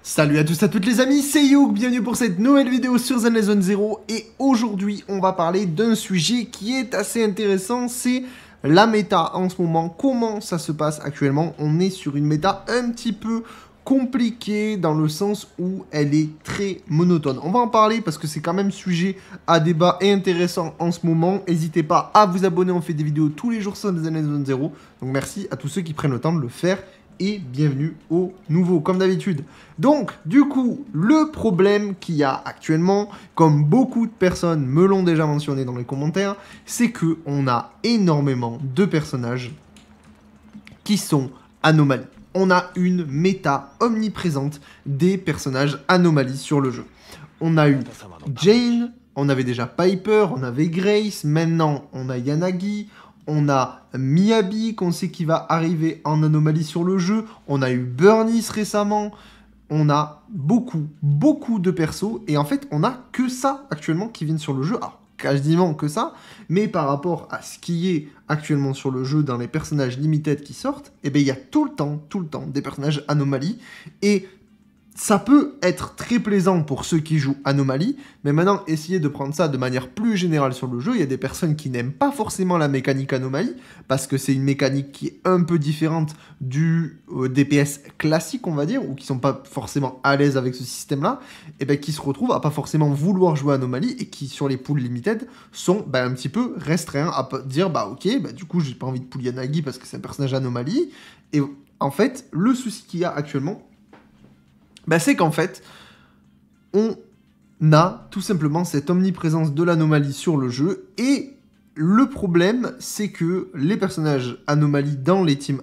Salut à tous et à toutes les amis, c'est Youk, bienvenue pour cette nouvelle vidéo sur Zenless Zone 0 et aujourd'hui on va parler d'un sujet qui est assez intéressant, c'est la méta en ce moment, comment ça se passe actuellement. On est sur une méta un petit peu compliquée dans le sens où elle est très monotone. On va en parler parce que c'est quand même sujet à débat et intéressant en ce moment. N'hésitez pas à vous abonner, on fait des vidéos tous les jours sur Zenless Zone 0, donc merci à tous ceux qui prennent le temps de le faire. Et bienvenue aux nouveaux, comme d'habitude. Donc, du coup, le problème qu'il y a actuellement, comme beaucoup de personnes me l'ont déjà mentionné dans les commentaires, c'est que on a énormément de personnages qui sont anomalies. On a une méta omniprésente des personnages anomalies sur le jeu. On a eu Jane, on avait déjà Piper, on avait Grace, maintenant on a Yanagi, on a Miyabi qu'on sait qui va arriver en anomalie sur le jeu. On a eu Burnice récemment. On a beaucoup de persos. Et en fait, on a que ça actuellement qui viennent sur le jeu. Alors, quasiment que ça. Mais par rapport à ce qui est actuellement sur le jeu dans les personnages limited qui sortent, eh bien, il y a tout le temps des personnages anomalies. Et ça peut être très plaisant pour ceux qui jouent Anomaly, mais maintenant, essayez de prendre ça de manière plus générale sur le jeu. Il y a des personnes qui n'aiment pas forcément la mécanique Anomaly, parce que c'est une mécanique qui est un peu différente du DPS classique, on va dire, ou qui sont pas forcément à l'aise avec ce système-là, et bien qui se retrouvent à pas forcément vouloir jouer Anomaly, et qui, sur les pools limited, sont un petit peu restreints à dire, ok, du coup, j'ai pas envie de pool Yanagi parce que c'est un personnage Anomaly, et en fait, le souci qu'il y a actuellement, c'est qu'en fait, on a tout simplement cette omniprésence de l'anomalie sur le jeu, et le problème, c'est que les personnages anomalies dans les teams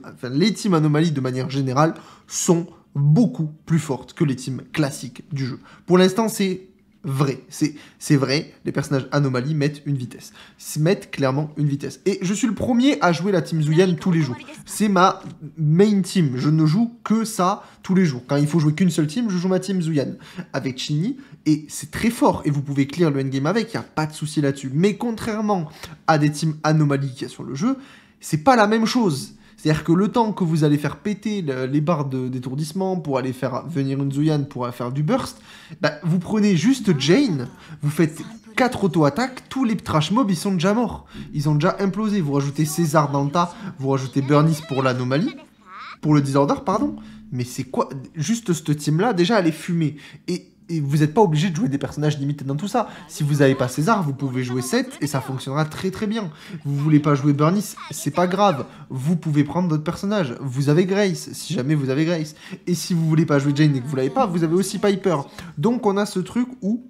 anomalies de manière générale, sont beaucoup plus fortes que les teams classiques du jeu. Pour l'instant, c'est vrai, c'est vrai, les personnages anomalies mettent une vitesse, mettent clairement une vitesse. Et je suis le premier à jouer la team Zuyan tous les jours. C'est ma main team, je ne joue que ça tous les jours. Quand il faut jouer qu'une seule team, je joue ma team Zuyan avec Shinny, et c'est très fort, et vous pouvez clear le endgame avec, il n'y a pas de souci là-dessus. Mais contrairement à des teams anomalies qu'il y a sur le jeu, c'est pas la même chose. C'est-à-dire que le temps que vous allez faire péter les barres d'étourdissement pour aller faire venir une Zuyan pour aller faire du burst, vous prenez juste Jane, vous faites 4 auto-attaques, tous les trash mobs ils sont déjà morts. Ils ont déjà implosé. Vous rajoutez César dans le tas, vous rajoutez Burnice pour l'anomalie, pour le disorder, pardon. Mais c'est quoi? Juste cette team-là, déjà elle est fumée. Et vous n'êtes pas obligé de jouer des personnages limités dans tout ça. Si vous n'avez pas César, vous pouvez jouer 7 et ça fonctionnera très très bien. Vous voulez pas jouer Burnice, c'est pas grave. Vous pouvez prendre d'autres personnages. Vous avez Grace, si jamais vous avez Grace. Et si vous voulez pas jouer Jane et que vous l'avez pas, vous avez aussi Piper. Donc on a ce truc où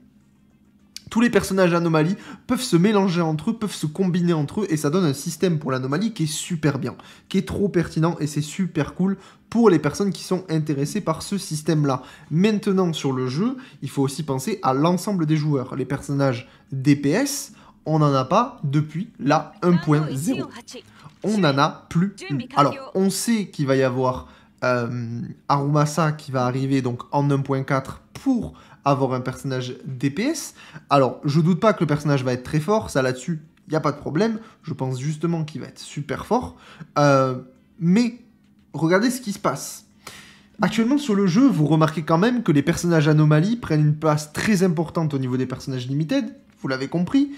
tous les personnages anomalies peuvent se mélanger entre eux, peuvent se combiner entre eux, et ça donne un système pour l'anomalie qui est super bien, qui est trop pertinent, et c'est super cool pour les personnes qui sont intéressées par ce système-là. Maintenant, sur le jeu, il faut aussi penser à l'ensemble des joueurs. Les personnages DPS, on n'en a pas depuis la 1.0. On n'en a plus. Alors, on sait qu'il va y avoir Arumasa qui va arriver donc en 1.4 pour avoir un personnage DPS. Alors, je doute pas que le personnage va être très fort, ça là-dessus, il n'y a pas de problème. Je pense justement qu'il va être super fort. Mais, regardez ce qui se passe. Actuellement, sur le jeu, vous remarquez quand même que les personnages anomalies prennent une place très importante au niveau des personnages limited, vous l'avez compris,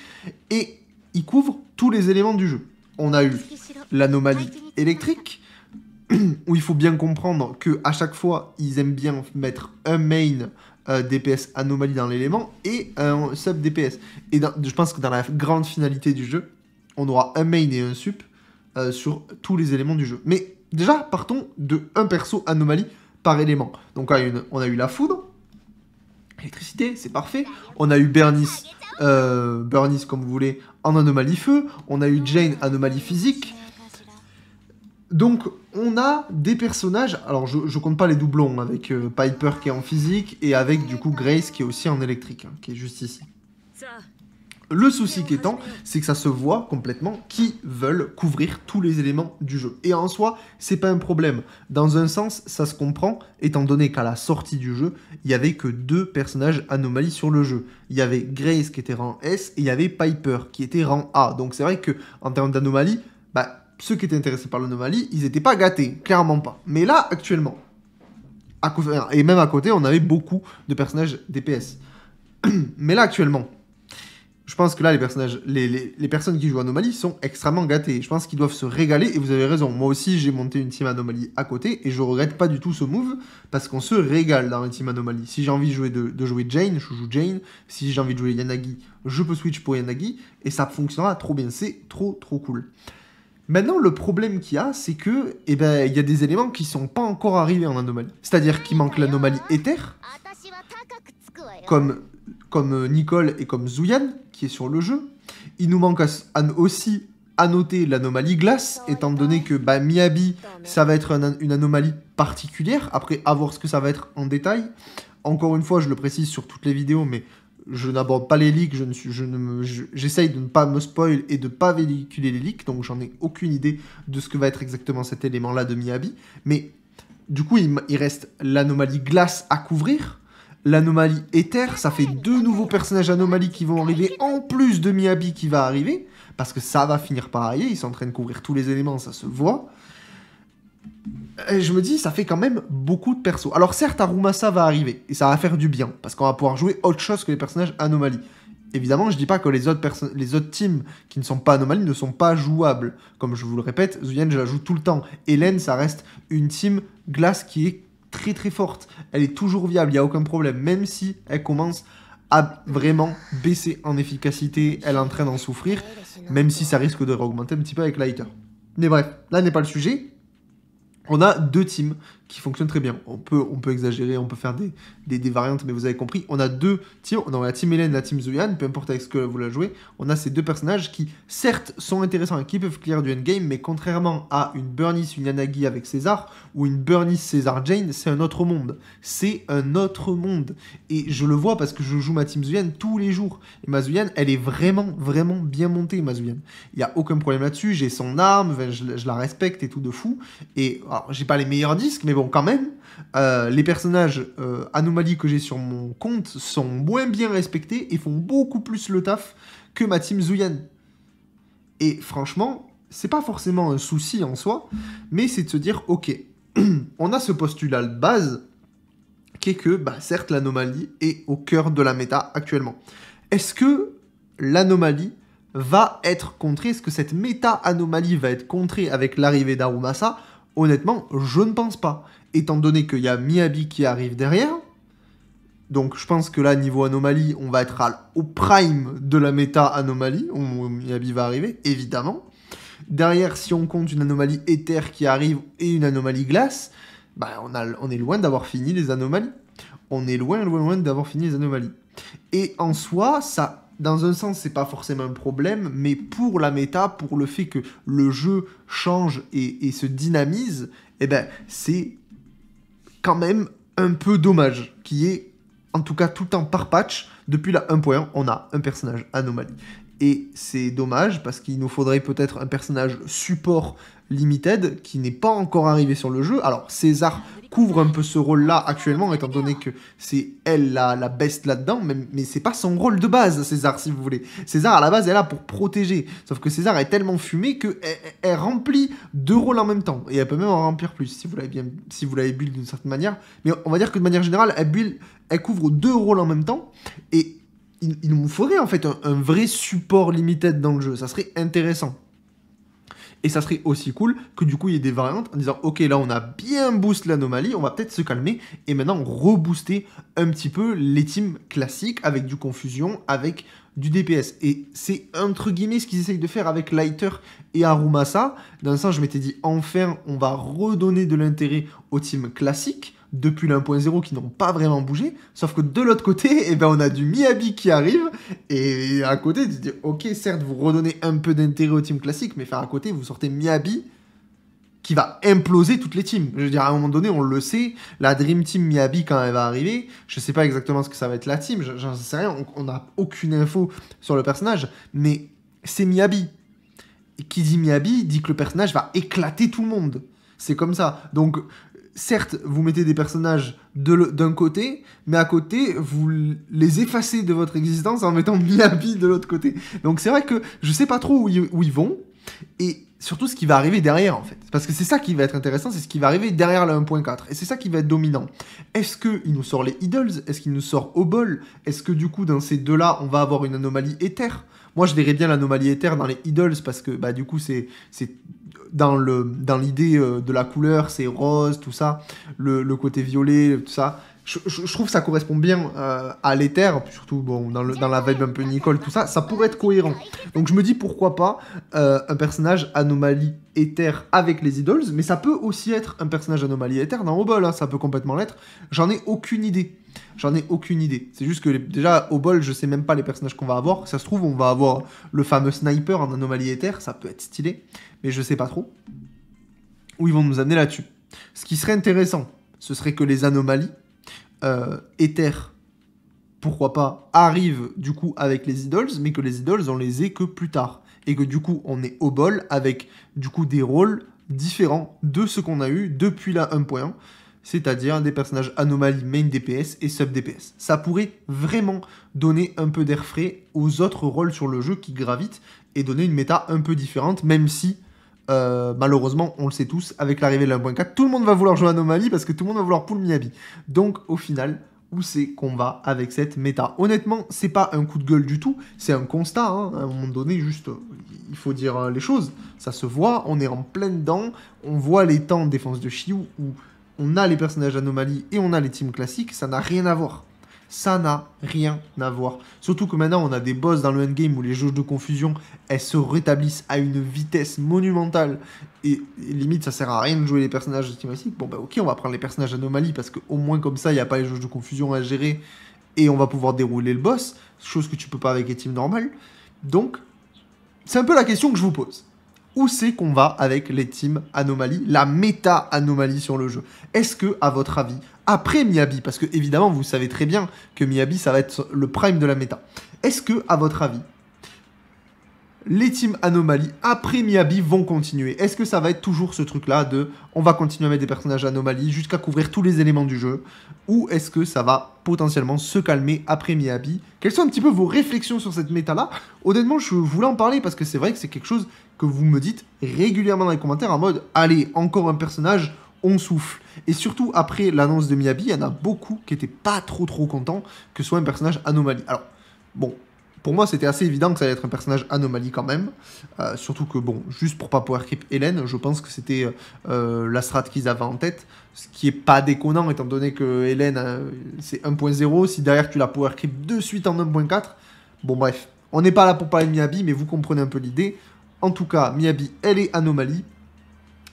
et ils couvrent tous les éléments du jeu. On a eu l'anomalie électrique, où il faut bien comprendre qu'à chaque fois, ils aiment bien mettre un main DPS anomalie dans l'élément et un sub DPS. Et je pense que dans la grande finalité du jeu, on aura un main et un sup sur tous les éléments du jeu. Mais déjà, partons de un perso anomalie par élément. Donc on a eu la foudre, électricité, c'est parfait. On a eu Burnice comme vous voulez, en anomalie feu. On a eu Jane, anomalie physique. Donc, on a des personnages, alors je compte pas les doublons, avec Piper qui est en physique, et avec du coup Grace qui est aussi en électrique, qui est juste ici. Le souci qui étant, c'est que ça se voit complètement qui veulent couvrir tous les éléments du jeu. Et en soi, c'est pas un problème. Dans un sens, ça se comprend, étant donné qu'à la sortie du jeu, il y avait que 2 personnages anomalies sur le jeu. Il y avait Grace qui était rang S, et il y avait Piper qui était rang A. Donc c'est vrai que en termes d'anomalie, ceux qui étaient intéressés par l'anomalie, ils n'étaient pas gâtés, clairement pas. Mais là, actuellement, Et même à côté, on avait beaucoup de personnages DPS. Mais là, actuellement, je pense que là, les personnes qui jouent Anomalie sont extrêmement gâtées. Je pense qu'ils doivent se régaler, et vous avez raison. Moi aussi, j'ai monté une team Anomalie à côté, et je regrette pas du tout ce move, parce qu'on se régale dans la team Anomalie. Si j'ai envie de jouer Jane, je joue Jane. Si j'ai envie de jouer Yanagi, je peux switch pour Yanagi, et ça fonctionnera trop bien. C'est trop cool. Maintenant, le problème qu'il y a, c'est que, il y a des éléments qui sont pas encore arrivés en Anomalie. C'est-à-dire qu'il manque l'anomalie Éther, comme Nicole et comme Zuyan, qui est sur le jeu. Il nous manque aussi à noter l'anomalie glace, étant donné que Miyabi, ça va être une anomalie particulière. Après, à voir ce que ça va être en détail. Encore une fois, je le précise sur toutes les vidéos, mais je n'aborde pas les leaks, j'essaye de ne pas me spoil et de ne pas véhiculer les leaks, donc j'en ai aucune idée de ce que va être exactement cet élément-là de Miyabi. Mais du coup, il reste l'anomalie glace à couvrir. L'anomalie Éther, ça fait 2 nouveaux personnages anomalies qui vont arriver, en plus de Miyabi qui va arriver, parce que ça va finir par arriver, ils sont en train de couvrir tous les éléments, ça se voit. Et je me dis, ça fait quand même beaucoup de persos. Alors certes, Arumasa va arriver, et ça va faire du bien, parce qu'on va pouvoir jouer autre chose que les personnages anomalies. Évidemment, je dis pas que les autres teams qui ne sont pas anomalies ne sont pas jouables. Comme je vous le répète, Zuyan, je la joue tout le temps. Hélène, ça reste une team glace qui est très forte. Elle est toujours viable, il n'y a aucun problème. Même si elle commence à vraiment baisser en efficacité, elle est en train d'en souffrir. Même si ça risque de réaugmenter un petit peu avec Lighter. Mais bref, là n'est pas le sujet. On a 2 teams qui fonctionnent très bien. On peut exagérer, on peut faire des variantes, mais vous avez compris. On a 2 teams, on a la team Hélène et la team Zuyan, peu importe avec ce que vous la jouez. On a ces 2 personnages qui, certes, sont intéressants et qui peuvent clear du endgame, mais contrairement à une Burnice, une Yanagi avec César, ou une Burnice, César, Jane, c'est un autre monde. C'est un autre monde. Et je le vois parce que je joue ma team Zuyan tous les jours. Et ma Zuyan, elle est vraiment bien montée, ma Zuyan. Il n'y a aucun problème là-dessus, j'ai son arme, je la respecte et tout de fou. Et alors, j'ai pas les meilleurs disques, mais bon, quand même, les personnages anomalies que j'ai sur mon compte sont moins bien respectés et font beaucoup plus le taf que ma team Zuyan. Et franchement, c'est pas forcément un souci en soi, mais c'est de se dire, ok, on a ce postulat de base qui est que, certes, l'anomalie est au cœur de la méta actuellement. Est-ce que l'anomalie va être contrée? Est-ce que cette méta-anomalie va être contrée avec l'arrivée d'Arumasa? Honnêtement, je ne pense pas. Étant donné qu'il y a Miyabi qui arrive derrière, donc je pense que là, niveau anomalie, on va être au prime de la méta-anomalie, où Miyabi va arriver, évidemment. Derrière, si on compte une anomalie éther qui arrive et une anomalie glace, on est loin d'avoir fini les anomalies. On est loin d'avoir fini les anomalies. Et en soi, ça, dans un sens, c'est pas forcément un problème, mais pour la méta, pour le fait que le jeu change et se dynamise, c'est quand même un peu dommage, qui est, en tout cas, tout le temps par patch, depuis la 1.1, on a un personnage anomalie. Et c'est dommage, parce qu'il nous faudrait peut-être un personnage support limited, qui n'est pas encore arrivé sur le jeu. Alors, César couvre un peu ce rôle-là actuellement, étant donné que c'est elle la best là-dedans, mais c'est pas son rôle de base, César, si vous voulez. César, à la base, elle est là pour protéger. Sauf que César est tellement fumé qu'elle remplit 2 rôles en même temps. Et elle peut même en remplir plus, si vous l'avez build d'une certaine manière. Mais on va dire que de manière générale, elle couvre 2 rôles en même temps. Et il nous faudrait en fait un vrai support limited dans le jeu. Ça serait intéressant. Et ça serait aussi cool que du coup il y ait des variantes en disant ok, là on a bien boost l'anomalie, on va peut-être se calmer et maintenant rebooster un petit peu les teams classiques avec du confusion, avec du DPS. Et c'est entre guillemets ce qu'ils essayent de faire avec Lighter et Arumasa. Dans un sens, je m'étais dit enfin on va redonner de l'intérêt aux teams classiques depuis le 1.0 qui n'ont pas vraiment bougé, sauf que de l'autre côté, on a du Miyabi qui arrive, et à côté, tu te dis, ok, certes, vous redonnez un peu d'intérêt aux teams classiques, mais à côté, vous sortez Miyabi qui va imploser toutes les teams. Je veux dire, à un moment donné, on le sait, la Dream Team Miyabi, quand elle va arriver, je sais pas exactement ce que ça va être la team, j'en sais rien, on n'a aucune info sur le personnage, mais c'est Miyabi. Et qui dit Miyabi, dit que le personnage va éclater tout le monde. C'est comme ça. Donc, certes, vous mettez des personnages d'un côté, mais à côté, vous les effacez de votre existence en mettant Miyabi de l'autre côté. Donc c'est vrai que je sais pas trop où ils vont. et surtout ce qui va arriver derrière en fait. Parce que c'est ça qui va être intéressant, c'est ce qui va arriver derrière la 1.4, et c'est ça qui va être dominant. Est-ce qu'il nous sort les Idols? Est-ce qu'il nous sort Obol? Est-ce que du coup dans ces deux-là, on va avoir une anomalie éther? Moi je verrais bien l'anomalie éther dans les Idols, parce que bah, du coup c'est dans l'idée de la couleur, c'est rose, tout ça, le côté violet, tout ça. Je trouve que ça correspond bien à l'éther, surtout bon, dans la vibe un peu Nicole, tout ça, ça pourrait être cohérent. Donc je me dis pourquoi pas un personnage anomalie éther avec les Idols, mais ça peut aussi être un personnage anomalie éther dans Obol, hein, ça peut complètement l'être. J'en ai aucune idée. J'en ai aucune idée. C'est juste que déjà, Obol, je sais même pas les personnages qu'on va avoir. Ça se trouve, on va avoir le fameux sniper en anomalie éther, ça peut être stylé, mais je sais pas trop où ils vont nous amener là-dessus. Ce qui serait intéressant, ce serait que les anomalies éther, pourquoi pas, arrivent du coup avec les Idols, mais que les Idols, on les ait que plus tard. Et que du coup, on est Obol avec du coup des rôles différents de ce qu'on a eu depuis la 1.1. C'est-à-dire des personnages anomalies main DPS et sub DPS. Ça pourrait vraiment donner un peu d'air frais aux autres rôles sur le jeu qui gravitent et donner une méta un peu différente, même si, malheureusement, on le sait tous, avec l'arrivée de la 1.4, tout le monde va vouloir jouer Anomalie parce que tout le monde va vouloir pull Miyabi. Donc, au final, où c'est qu'on va avec cette méta? Honnêtement, c'est pas un coup de gueule du tout, c'est un constat, hein. À un moment donné, juste, il faut dire les choses. Ça se voit, on est en plein dedans, on voit les temps de défense de Shiyu où on a les personnages anomalies et on a les teams classiques, ça n'a rien à voir. Ça n'a rien à voir. Surtout que maintenant, on a des boss dans le endgame où les jauges de confusion, elles se rétablissent à une vitesse monumentale. Et limite, ça sert à rien de jouer les personnages de team classiques. Bon, bah ok, on va prendre les personnages anomalies parce qu'au moins comme ça, il n'y a pas les jauges de confusion à gérer. Et on va pouvoir dérouler le boss, chose que tu peux pas avec les teams normales. Donc, c'est un peu la question que je vous pose. Où c'est qu'on va avec les teams anomalies, la méta-anomalie sur le jeu? Est-ce que, à votre avis, après Miyabi, parce que évidemment vous savez très bien que Miyabi ça va être le prime de la méta, est-ce que, à votre avis, les teams anomalies après Miyabi vont continuer? Est-ce que ça va être toujours ce truc-là de on va continuer à mettre des personnages anomalies jusqu'à couvrir tous les éléments du jeu? Ou est-ce que ça va potentiellement se calmer après Miyabi? Quelles sont un petit peu vos réflexions sur cette méta-là? Honnêtement, je voulais en parler parce que c'est vrai que c'est quelque chose que vous me dites régulièrement dans les commentaires en mode allez, encore un personnage, on souffle. Et surtout après l'annonce de Miyabi, il y en a beaucoup qui étaient pas trop contents que ce soit un personnage anomalie. Alors, bon, pour moi, c'était assez évident que ça allait être un personnage anomalie quand même. Surtout que, bon, juste pour pas power creep Hélène, je pense que c'était la strat qu'ils avaient en tête. Ce qui est pas déconnant, étant donné que Hélène, c'est 1.0. Si derrière tu la power creep de suite en 1.4, bon bref. On n'est pas là pour parler de Miyabi, mais vous comprenez un peu l'idée. En tout cas, Miyabi, elle est anomalie.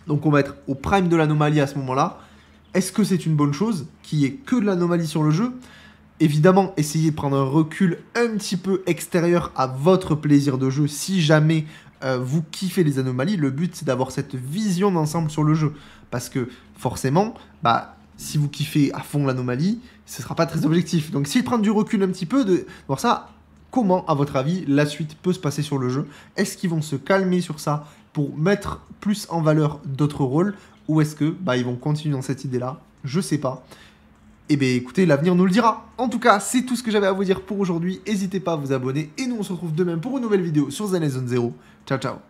Donc on va être au prime de l'anomalie à ce moment-là. Est-ce que c'est une bonne chose qu'il y ait que de l'anomalie sur le jeu? Évidemment, essayez de prendre un recul un petit peu extérieur à votre plaisir de jeu. Si jamais vous kiffez les anomalies, le but c'est d'avoir cette vision d'ensemble sur le jeu. Parce que forcément, bah, si vous kiffez à fond l'anomalie, ce ne sera pas très objectif. Donc essayez de prendre du recul un petit peu, de voir ça. Comment, à votre avis, la suite peut se passer sur le jeu? Est-ce qu'ils vont se calmer sur ça pour mettre plus en valeur d'autres rôles? Ou est-ce que bah, ils vont continuer dans cette idée-là? Je sais pas. Eh bien écoutez, l'avenir nous le dira. En tout cas, c'est tout ce que j'avais à vous dire pour aujourd'hui. N'hésitez pas à vous abonner. Et nous, on se retrouve demain pour une nouvelle vidéo sur Zen Zone 0. Ciao, ciao.